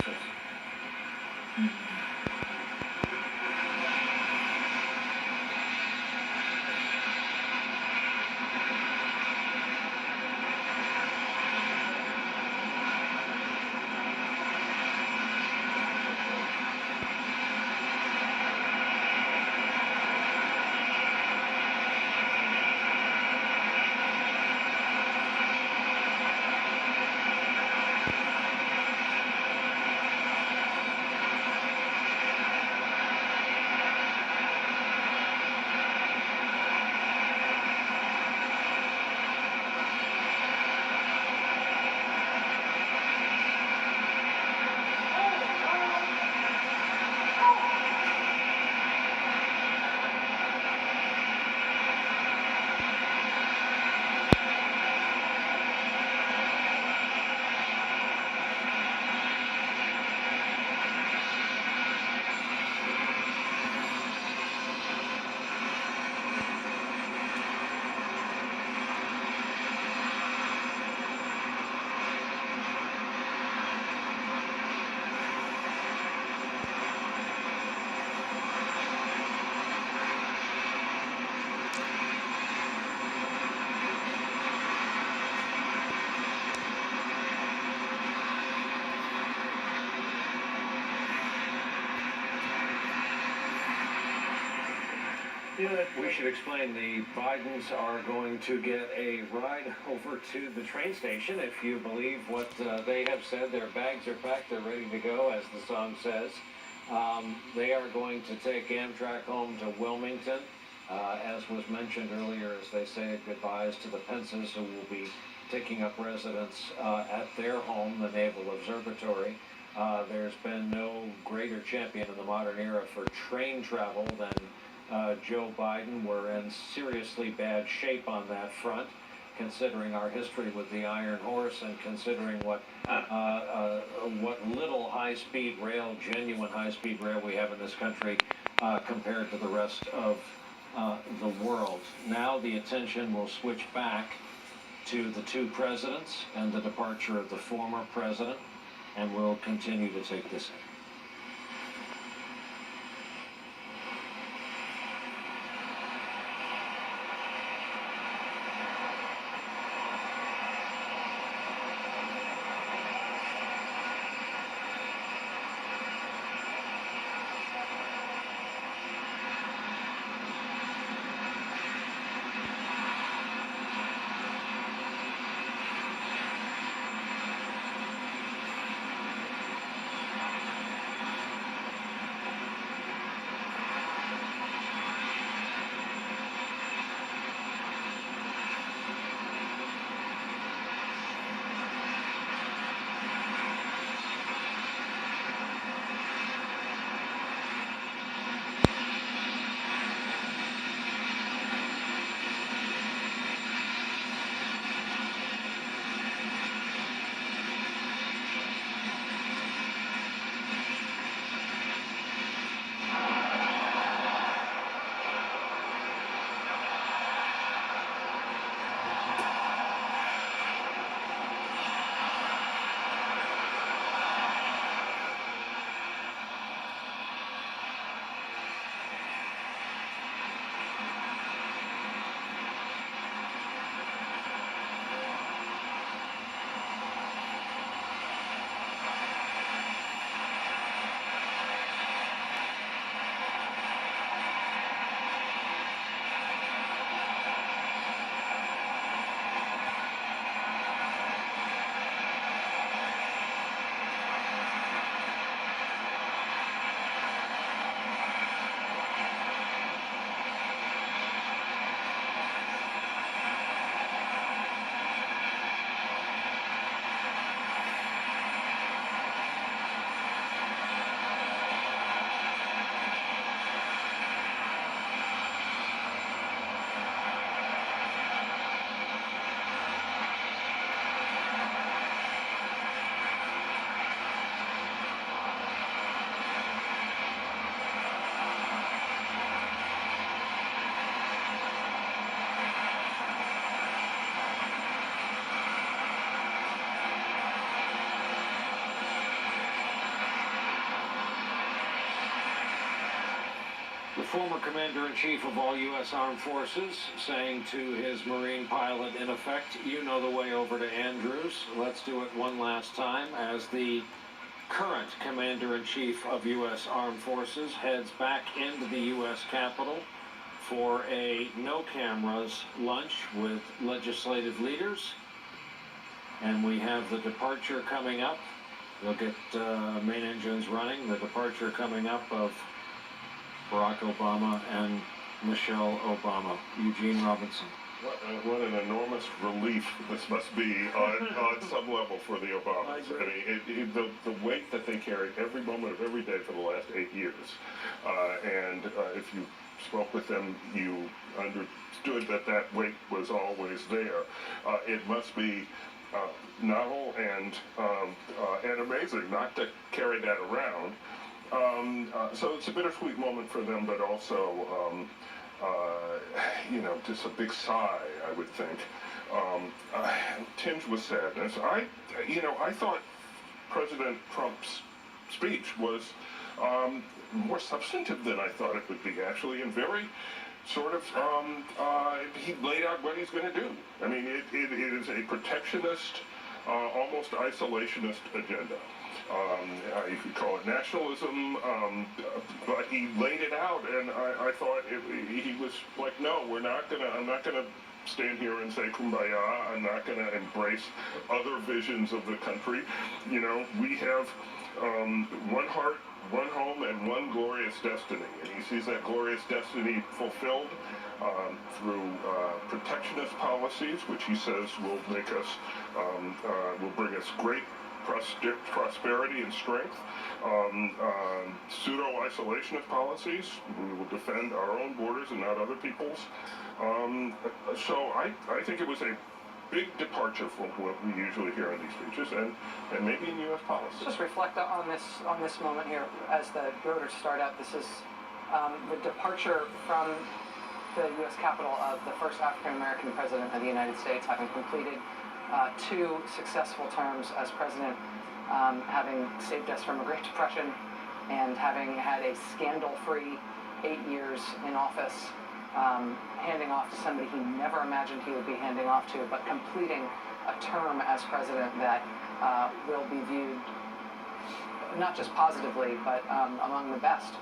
process. We should explain the Bidens are going to get a ride over to the train station. If you believe what they have said, their bags are packed, they're ready to go, as the song says. They are going to take Amtrak home to Wilmington, as was mentioned earlier, as they say goodbyes to the Pences, who will be taking up residence at their home, the Naval Observatory. There's been no greater champion in the modern era for train travel than Joe Biden. We're in seriously bad shape on that front, considering our history with the Iron Horse and considering what little high-speed rail, genuine high-speed rail we have in this country compared to the rest of the world. Now the attention will switch back to the two presidents and the departure of the former president, and we'll continue to take this in. former commander-in-chief of all U.S. Armed Forces saying to his Marine pilot, in effect, you know the way over to Andrews. Let's do it one last time as the current commander-in-chief of U.S. Armed Forces heads back into the U.S. Capitol for a no-cameras lunch with legislative leaders. And we have the departure coming up. We'll get main engines running. The departure coming up of Barack Obama and Michelle Obama. Eugene Robinson. What an enormous relief this must be on some level for the Obamas. I mean, the weight that they carried every moment of every day for the last 8 years. And if you spoke with them, you understood that weight was always there. It must be novel and amazing not to carry that around. So it's a bittersweet moment for them, but also, you know, just a big sigh, I would think, tinged with sadness. I thought President Trump's speech was more substantive than I thought it would be, actually, and very sort of, he laid out what he's going to do. I mean, it is a protectionist, almost isolationist agenda. You could call it nationalism, but he laid it out, and I thought he was like, no, I'm not gonna stand here and say kumbaya. I'm not gonna embrace other visions of the country. You know, we have one heart, one home, and one glorious destiny, and he sees that glorious destiny fulfilled through protectionist policies, which he says will make us, will bring us great prosperity and strength. Pseudo-isolationist policies. We will defend our own borders and not other people's. So I think it was a big departure from what we usually hear in these speeches, and maybe in U.S. policy. Just reflect on this moment here as the voters start out. This is the departure from the U.S. Capitol of the first African-American president of the United States, having completed 2 successful terms as president, having saved us from a Great Depression, and having had a scandal-free 8 years in office, handing off to somebody he never imagined he would be handing off to, but completing a term as president that will be viewed not just positively, but among the best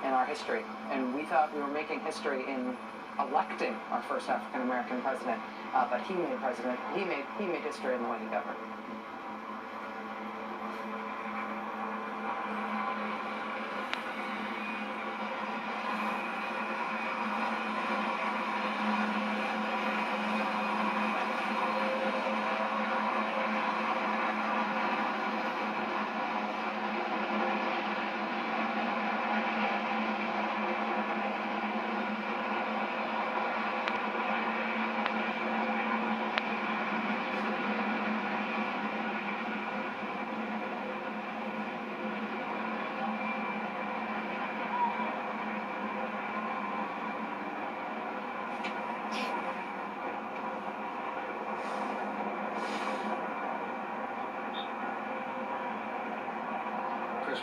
in our history. And we thought we were making history in electing our first African-American president, but he made history in the way he governed.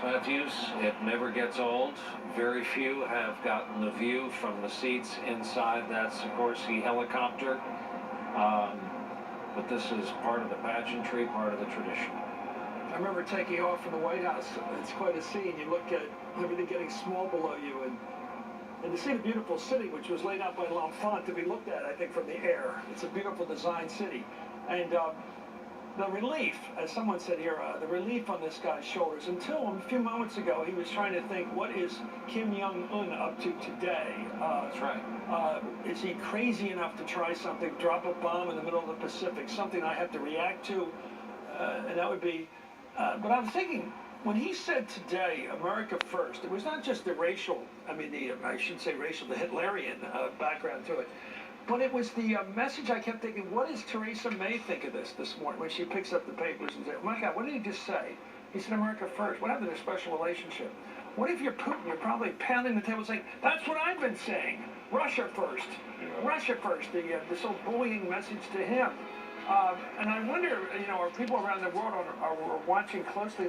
Matthews, it never gets old. Very few have gotten the view from the seats inside that Sikorsky helicopter. But this is part of the pageantry, part of the tradition. I remember taking off from the White House. It's quite a scene. You look at everything getting small below you, and to see the beautiful city, which was laid out by L'Enfant to be looked at, I think, from the air. It's a beautiful design city. And the relief, as someone said here, the relief on this guy's shoulders. Until a few moments ago, he was trying to think, what is Kim Jong-un up to today? That's right. Is he crazy enough to try something, drop a bomb in the middle of the Pacific, something I have to react to? And that would be, but I'm thinking, when he said today, America first, it was not just the racial, I shouldn't say racial, the Hitlerian background to it. But it was the message I kept thinking, what does Theresa May think of this morning when she picks up the papers and says, oh my God, what did he just say? He said America first. What happened to their special relationship? What if you're Putin? You're probably pounding the table saying, that's what I've been saying. Russia first. Russia first. This old bullying message to him. And I wonder, are people around the world are watching closely